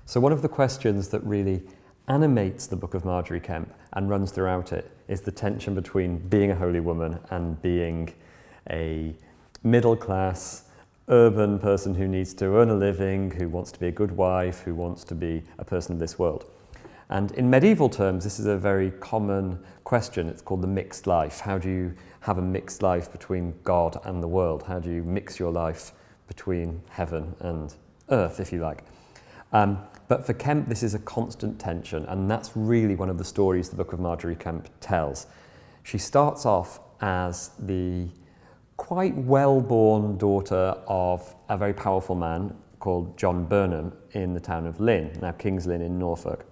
So one of the questions that really animates the book of Margery Kempe and runs throughout it is the tension between being a holy woman and being a middle-class, urban person who needs to earn a living, who wants to be a good wife, who wants to be a person of this world. And in medieval terms, this is a very common question. It's called the mixed life. How do you have a mixed life between God and the world? How do you mix your life between heaven and earth, if you like? But for Kempe, this is a constant tension, and that's really one of the stories the book of Margery Kempe tells. She starts off as the quite well-born daughter of a very powerful man called John Burnham in the town of Lynn, now King's Lynn in Norfolk.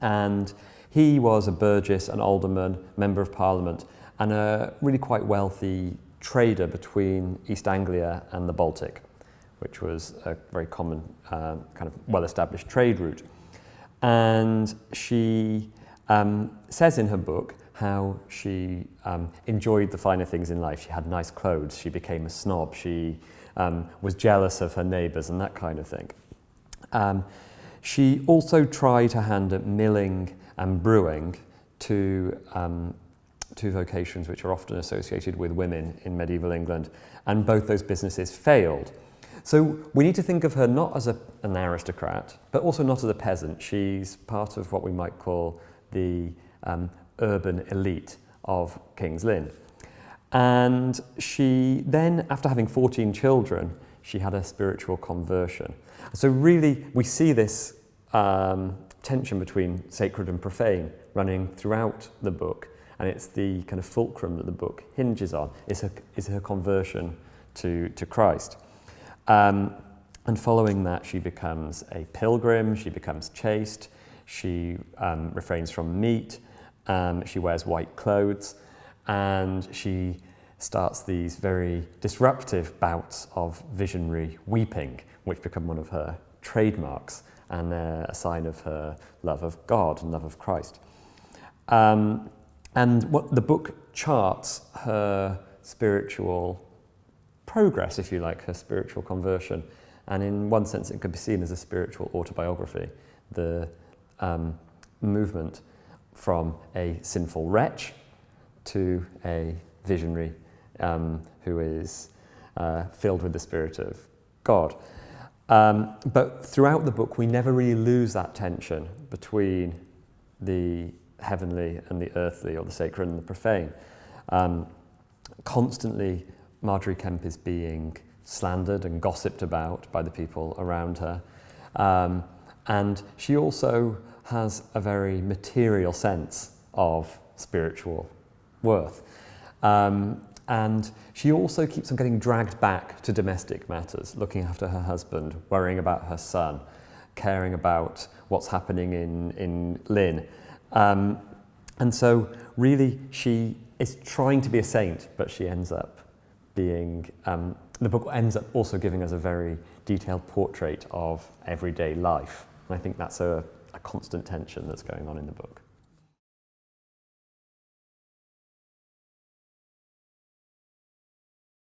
And he was a burgess, an alderman, member of Parliament, and a really quite wealthy trader between East Anglia and the Baltic, which was a very common kind of well-established trade route. And she says in her book how she enjoyed the finer things in life. She had nice clothes, she became a snob, she was jealous of her neighbours and that kind of thing. She also tried her hand at milling and brewing, two vocations which are often associated with women in medieval England, and both those businesses failed. So we need to think of her not as an aristocrat, but also not as a peasant. She's part of what we might call the urban elite of King's Lynn. And she then, after having 14 children, she had a spiritual conversion. So really, we see this tension between sacred and profane running throughout the book, and it's the kind of fulcrum that the book hinges on, is her conversion to Christ. And following that, she becomes a pilgrim, she becomes chaste, she refrains from meat, she wears white clothes, and she starts these very disruptive bouts of visionary weeping, which become one of her trademarks and a sign of her love of God and love of Christ. And what the book charts her spiritual progress, if you like, her spiritual conversion. And in one sense, it could be seen as a spiritual autobiography, the movement from a sinful wretch to a visionary who is filled with the Spirit of God. But throughout the book, we never really lose that tension between the heavenly and the earthly, or the sacred and the profane. Constantly, Margery Kempe is being slandered and gossiped about by the people around her. And she also has a very material sense of spiritual worth. And she also keeps on getting dragged back to domestic matters, looking after her husband, worrying about her son, caring about what's happening in Lynn. And so really she is trying to be a saint, but she ends up being, the book ends up also giving us a very detailed portrait of everyday life. And I think that's a constant tension that's going on in the book.